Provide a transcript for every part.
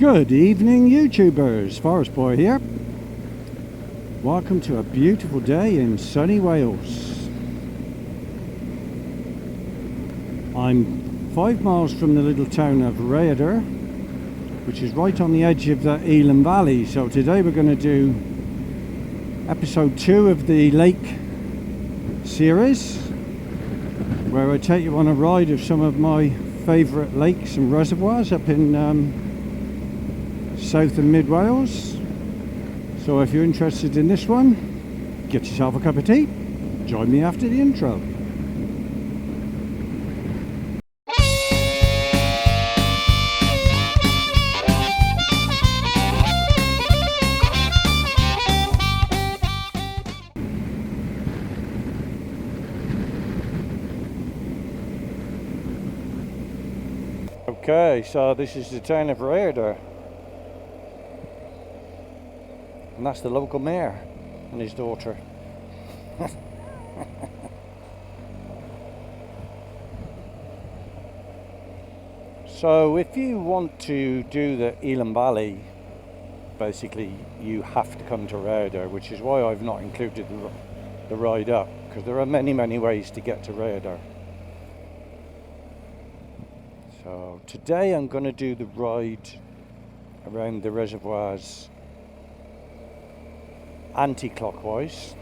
Good evening, YouTubers. Forest Boy here. Welcome to a beautiful day in sunny Wales. I'm 5 miles from the little town of Rhayader, which is right on the edge of the Elan Valley. So today we're going to do episode 2 of the lake series, where I take you on a ride of some of my favourite lakes and reservoirs up in South and Mid Wales. So if you're interested in this one, get yourself a cup of tea, join me after the intro. Okay, so this is the town of Rhayader. And that's the local mayor and his daughter. So if you want to do the Elan Valley, basically you have to come to Rhayader, which is why I've not included the ride up, because there are many ways to get to Rhayader. So today I'm going to do the ride around the reservoirs anti-clockwise.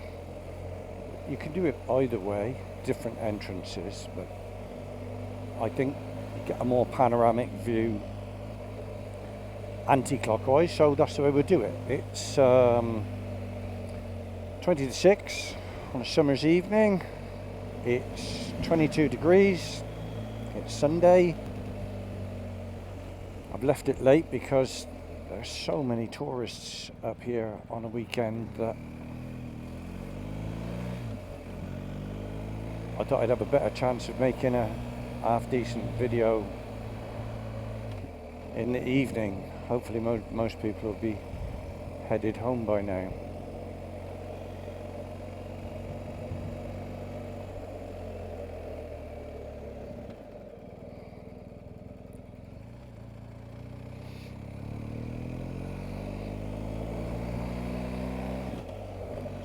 You can do it either way, different entrances, but I think you get a more panoramic view anti-clockwise, so that's the way we do it. It's 20 to 6 on a summer's evening. It's 22 degrees. It's Sunday. I've left it late because there's so many tourists up here on a weekend that I thought I'd have a better chance of making a half-decent video in the evening. Hopefully most people will be headed home by now.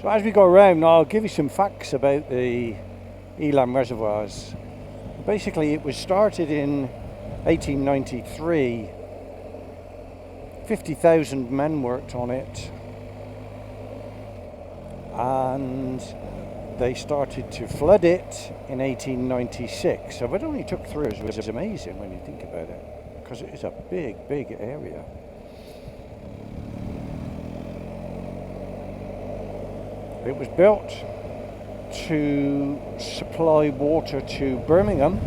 So as we go around, I'll give you some facts about the Elan reservoirs. Basically, it was started in 1893. 50,000 men worked on it, and they started to flood it in 1896. So it only took 3 years, which is amazing when you think about it, because it is a big area. It was built to supply water to Birmingham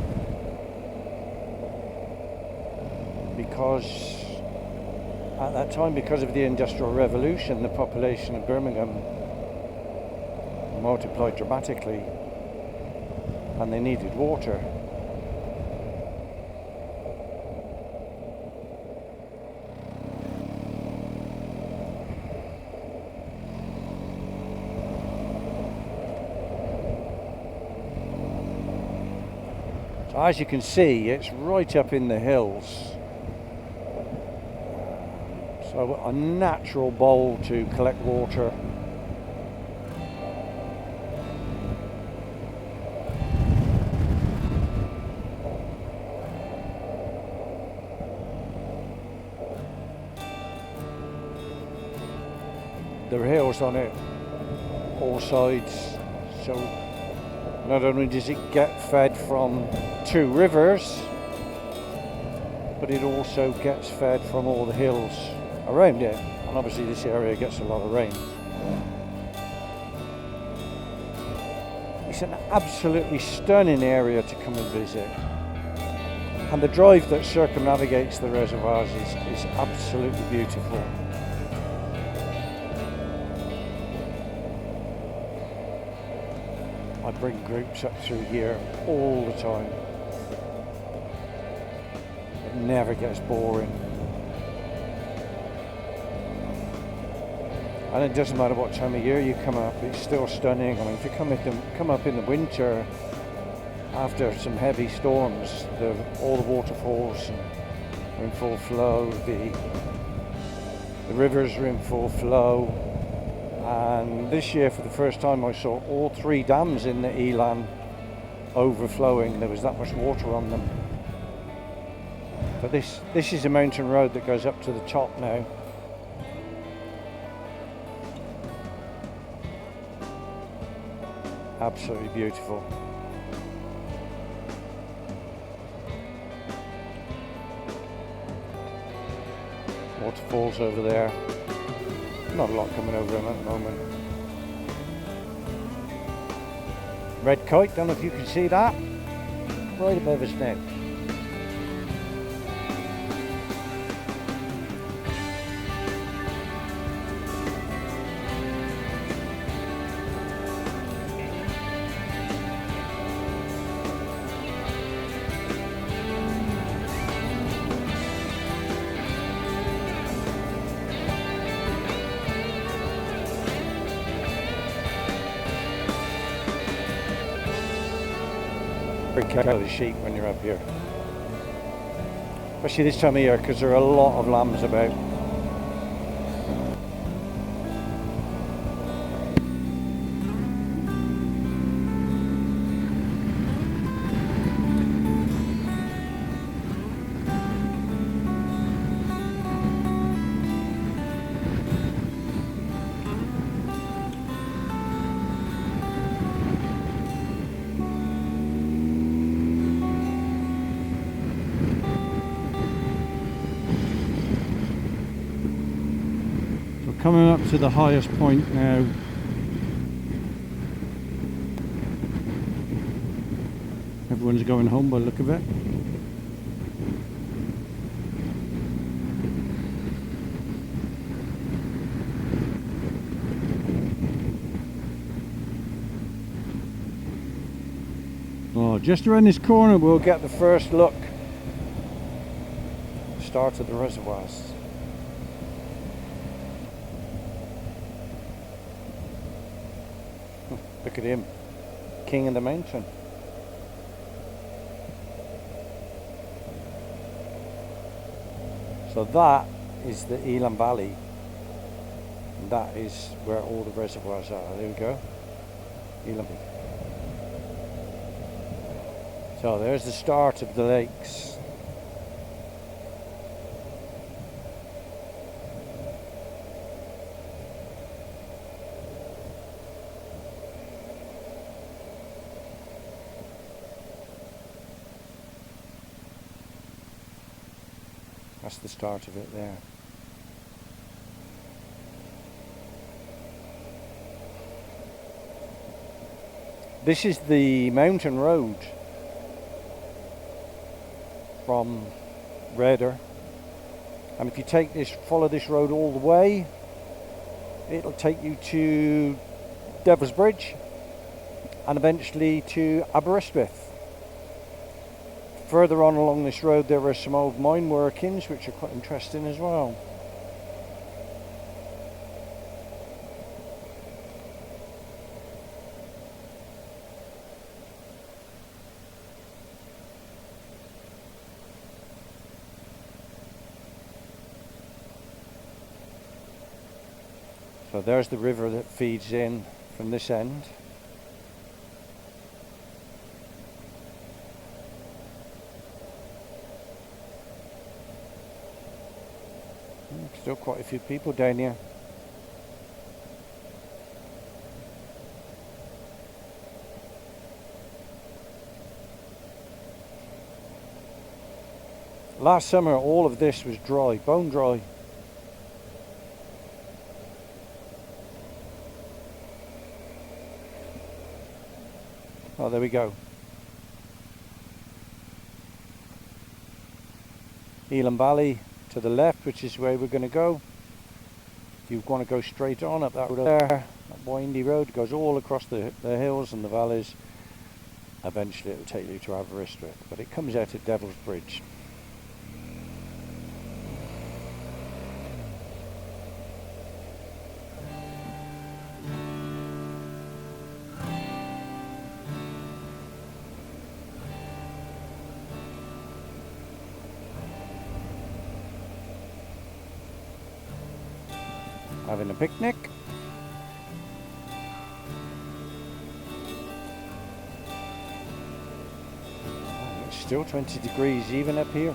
because at that time, because of the Industrial Revolution, the population of Birmingham multiplied dramatically and they needed water. As you can see, it's right up in the hills, so a natural bowl to collect water. There are hills on it, all sides, so not only does it get fed from 2 rivers, but it also gets fed from all the hills around it, and obviously this area gets a lot of rain. It's an absolutely stunning area to come and visit, and the drive that circumnavigates the reservoirs is absolutely beautiful. I bring groups up through here all the time. It never gets boring. And it doesn't matter what time of year you come up, it's still stunning. I mean, if you come up in the winter, after some heavy storms, all the waterfalls and are in full flow, the rivers are in full flow, and this year for the first time I saw all 3 dams in the Elan overflowing. There was that much water on them. But this is a mountain road that goes up to the top now. Absolutely beautiful. Waterfalls over there. Not a lot coming over them at the moment. Red kite, don't know if you can see that. Right above us now. Very careful of the sheep when you're up here, especially this time of year, because there are a lot of lambs about. Coming up to the highest point now. Everyone's going home by the look of it. Oh, just around this corner we'll get the first look. Start of the reservoirs. Look at him, king of the mountain. So that is the Elan Valley, and that is where all the reservoirs are. There we go, Elan. So there's the start of the lakes. That's the start of it there. This is the mountain road from Rhayader, and if you take this, follow this road all the way, it'll take you to Devil's Bridge and eventually to Aberystwyth. Further on along this road there are some old mine workings which are quite interesting as well. So there's the river that feeds in from this end. Still quite a few people down here. Last summer all of this was dry, bone dry. Oh, there we go. Elan Valley to the left, which is where we're going to go. If you want to go straight on up that road there, that windy road goes all across the hills and the valleys. Eventually it will take you to Aberystwyth, but it comes out at Devil's Bridge. having a picnic. Oh, it's still 20 degrees even up here.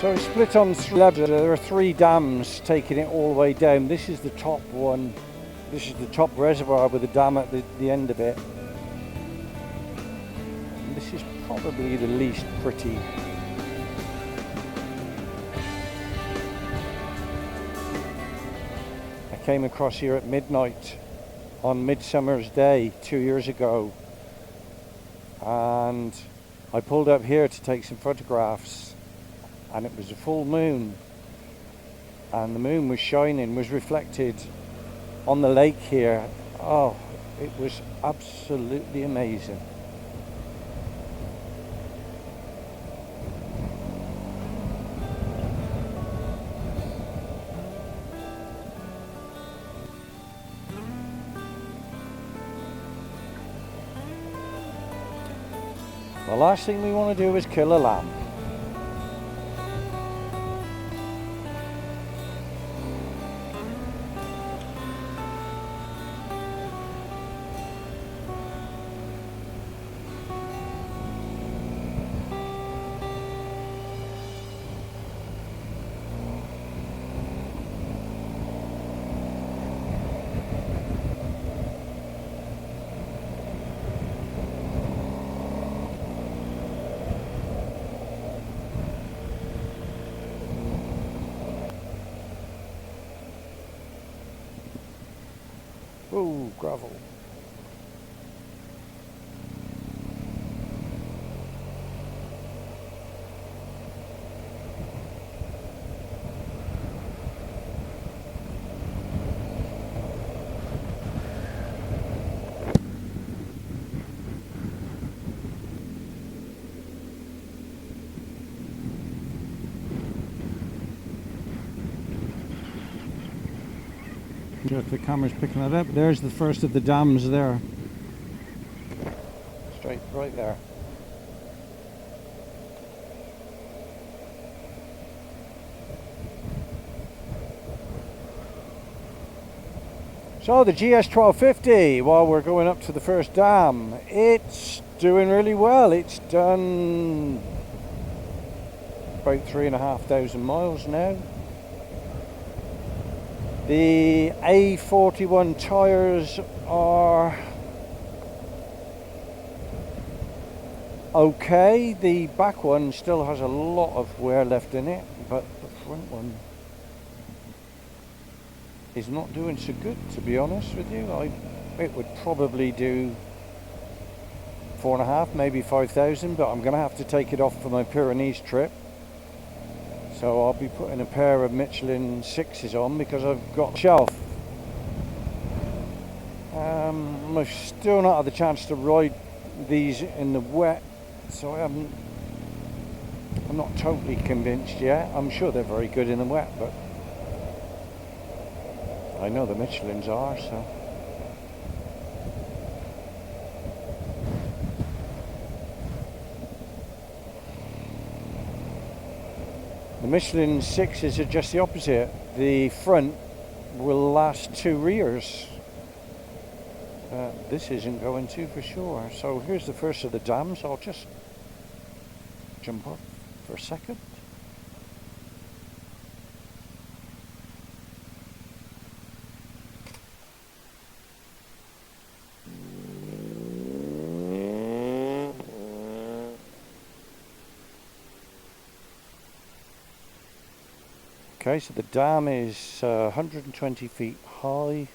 So it's split on three levels. There are 3 dams taking it all the way down. This is the top one. This is the top reservoir with a dam at the end of it. And this is probably the least pretty. I came across here at midnight on Midsummer's Day 2 years ago, and I pulled up here to take some photographs. And it was a full moon, and the moon was shining, was reflected on the lake here. Oh, it was absolutely amazing. The last thing we want to do is kill a lamb. Oh, gravel. If the camera's picking it up, there's the first of the dams there. Straight right there. So the GS1250, while we're going up to the first dam, it's doing really well. It's done about 3,500 miles now. The A41 tyres are okay. The back one still has a lot of wear left in it, but the front one is not doing so good, to be honest with you. It would probably do 4.5, maybe 5,000, but I'm going to have to take it off for my Pyrenees trip. So I'll be putting a pair of Michelin 6s on because I've got a shelf. I've still not had the chance to ride these in the wet, so I'm not totally convinced yet. I'm sure they're very good in the wet, but I know the Michelins are, so. The Michelin 6s are just the opposite. The front will last 2 rears. This isn't going to for sure. So here's the first of the dams. I'll just jump up for a second. Okay, so the dam is 120 feet high,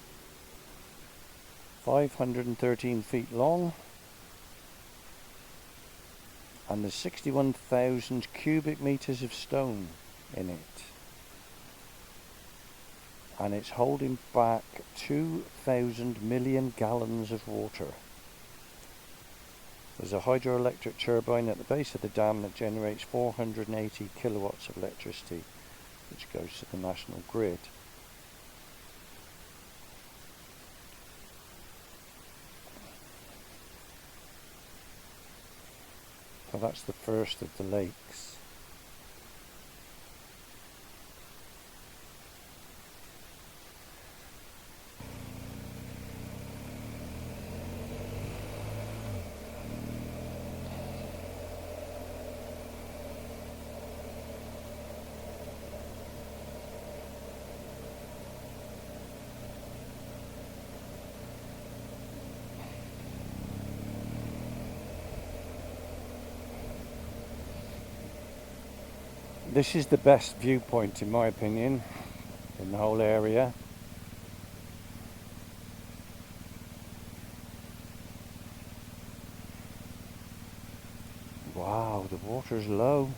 513 feet long, and there's 61,000 cubic meters of stone in it. And it's holding back 2,000 million gallons of water. There's a hydroelectric turbine at the base of the dam that generates 480 kilowatts of electricity, which goes to the national grid. So that's the first of the lakes. This is the best viewpoint, in my opinion, in the whole area. Wow, the water's low.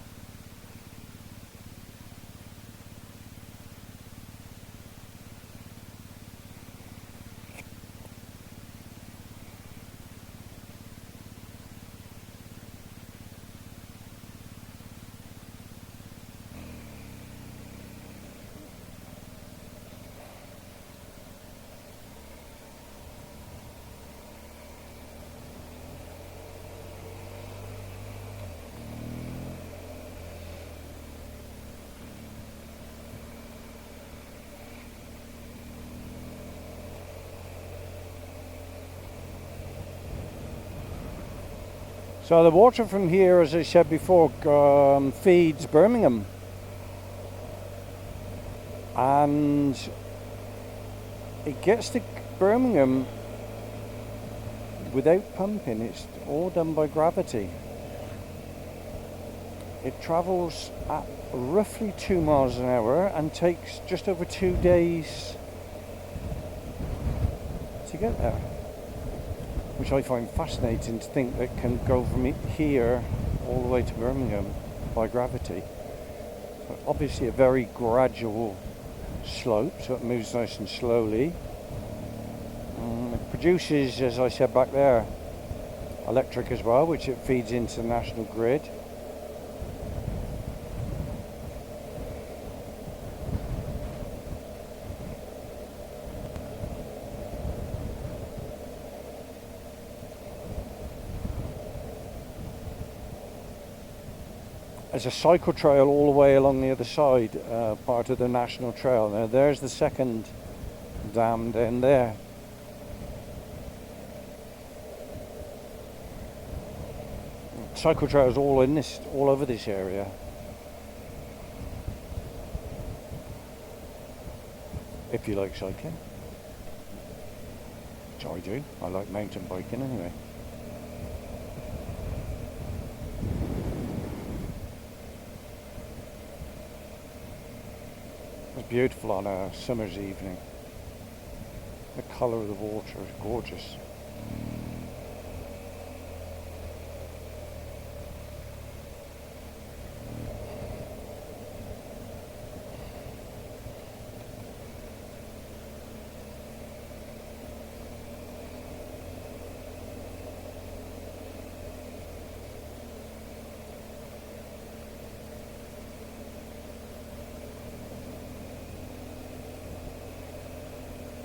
So the water from here, as I said before, feeds Birmingham, and it gets to Birmingham without pumping. It's all done by gravity. It travels at roughly 2 miles an hour and takes just over 2 days to get there, which I find fascinating to think that can go from here all the way to Birmingham by gravity. But obviously a very gradual slope, so it moves nice and slowly. It produces, as I said back there, electric as well, which it feeds into the national grid. There's a cycle trail all the way along the other side, part of the national trail. Now there's the second dam down there. Cycle trails all over this area. If you like cycling, which I do. I like mountain biking anyway. It's beautiful on a summer's evening. The colour of the water is gorgeous.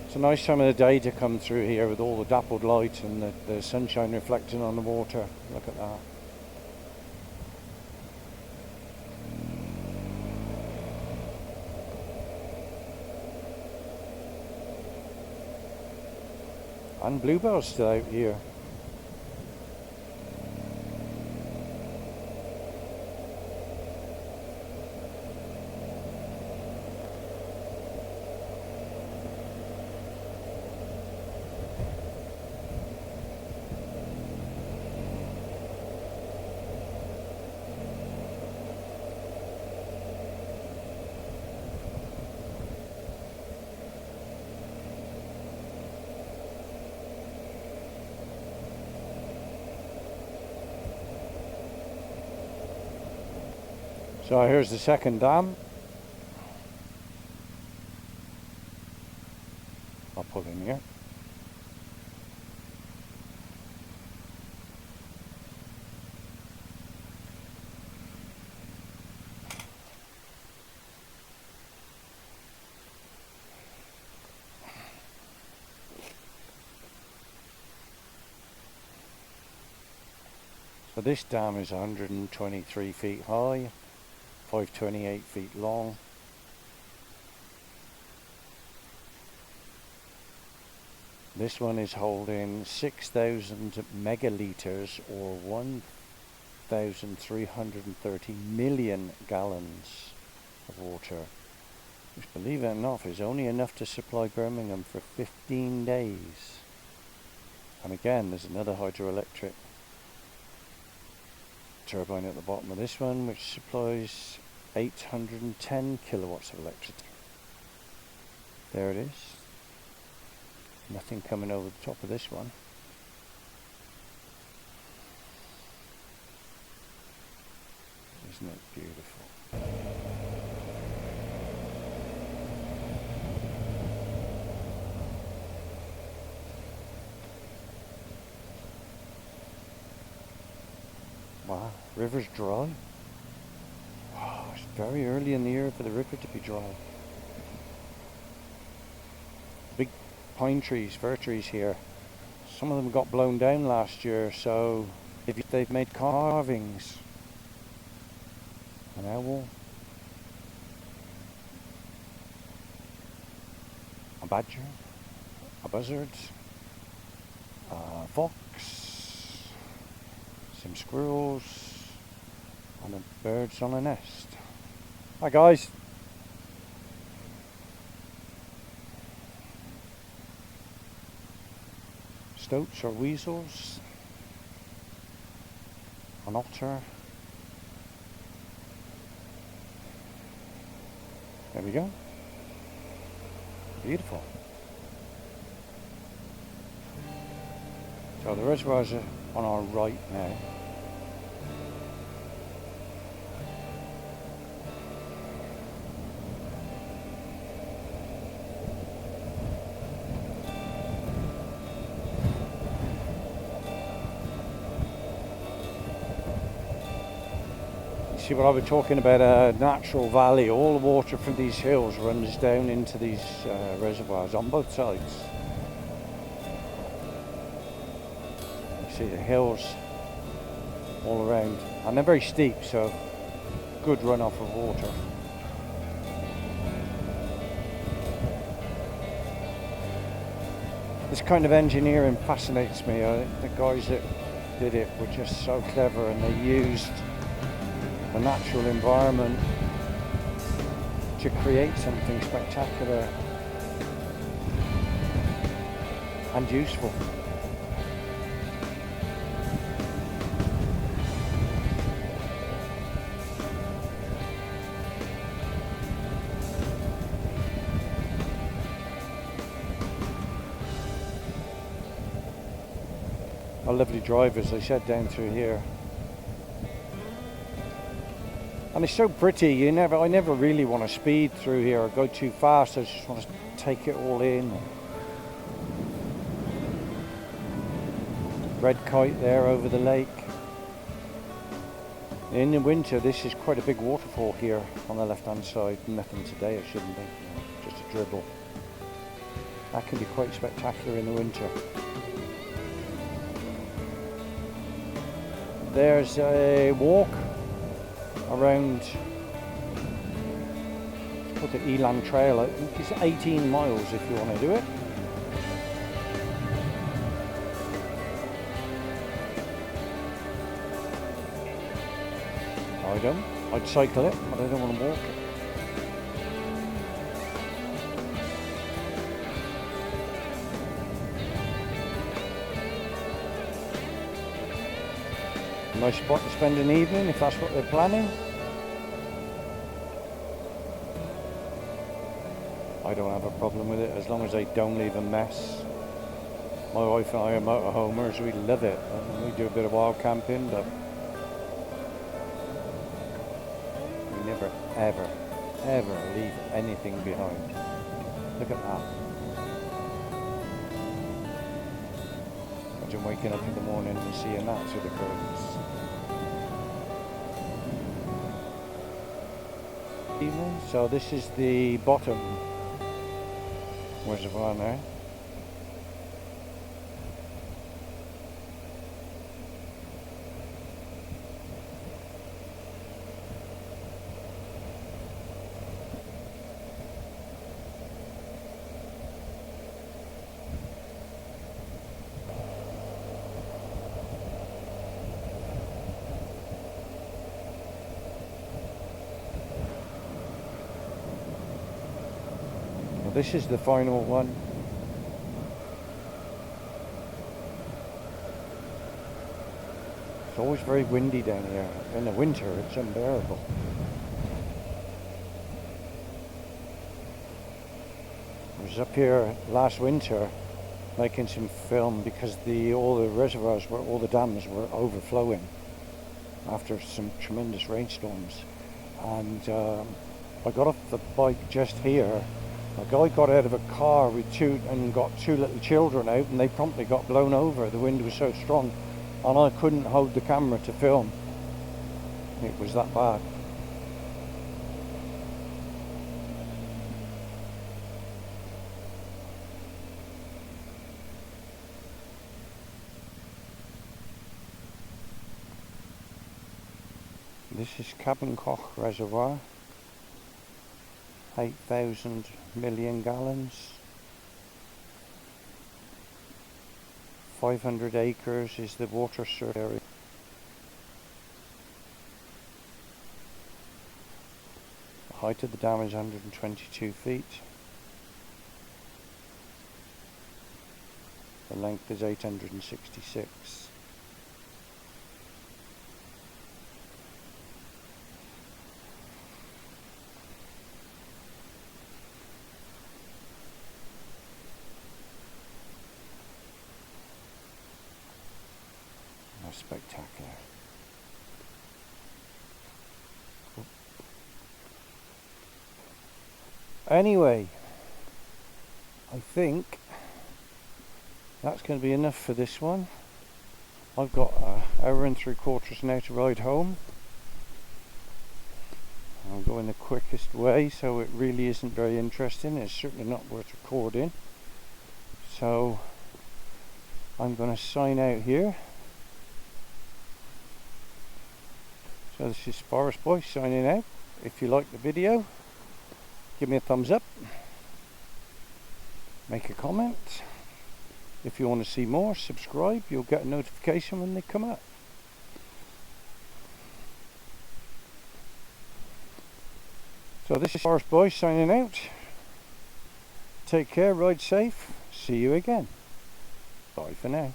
It's a nice time of the day to come through here with all the dappled light and the sunshine reflecting on the water. Look at that. And bluebells still out here. So here's the second dam. I'll pull in here. So this dam is 123 feet high, 528 feet long. This one is holding 6,000 megalitres or 1,330 million gallons of water, which, believe it or not, is only enough to supply Birmingham for 15 days. And again, there's another hydroelectric turbine at the bottom of this one, which supplies 810 kilowatts of electricity. There it is. Nothing coming over the top of this one. Isn't it beautiful? Wow, river's dry. Wow, it's very early in the year for the river to be dry. Big pine trees, fir trees here. Some of them got blown down last year, so they've made carvings. An owl, a badger, a buzzard, a fox, some squirrels, and the birds on a nest. Hi guys. Stoats or weasels, an otter. There we go. Beautiful. So the reservoirs are on our right now. See what I was talking about, a natural valley. All the water from these hills runs down into these reservoirs on both sides. You see the hills all around, and they're very steep, so good runoff of water. This kind of engineering fascinates me. The guys that did it were just so clever, and they used the natural environment to create something spectacular and useful. A lovely drive, as I said, down through here. And it's so pretty. I never really want to speed through here or go too fast. I just want to take it all in. Red kite there over the lake. In the winter, this is quite a big waterfall here on the left-hand side. Nothing today, it shouldn't be. Just a dribble. That can be quite spectacular in the winter. There's a walk around, it's called the Elan Trail. I think it's 18 miles if you want to do it. I don't. I'd cycle it, but I don't want to walk it. Nice spot to spend an evening if that's what they're planning. I don't have a problem with it as long as they don't leave a mess. My wife and I are motorhomers, we love it. We do a bit of wild camping, but we never ever leave anything behind. Look at that. Imagine waking up in the morning and seeing that through the curtains. Evening. So this is the bottom reservoir now. This is the final one. It's always very windy down here. In the winter, it's unbearable. I was up here last winter making some film because all the reservoirs, all the dams were overflowing after some tremendous rainstorms. And I got off the bike just here. A guy got out of a car with got two little children out, and they promptly got blown over. The wind was so strong, and I couldn't hold the camera to film. It was that bad. This is Cabin Koch Reservoir. 8,000 million gallons. 500 acres is the water surface area. The height of the dam is 122 feet. The length is 866. Spectacular. Anyway, I think that's going to be enough for this one. I've got an hour and 3/4 now to ride home. I'm going the quickest way, so it really isn't very interesting. It's certainly not worth recording. So I'm going to sign out here. So this is Forest Boy signing out. If you like the video, give me a thumbs up, make a comment. If you want to see more, subscribe. You'll get a notification when they come up. So this is Forest Boy signing out. Take care, ride safe. See you again. Bye for now.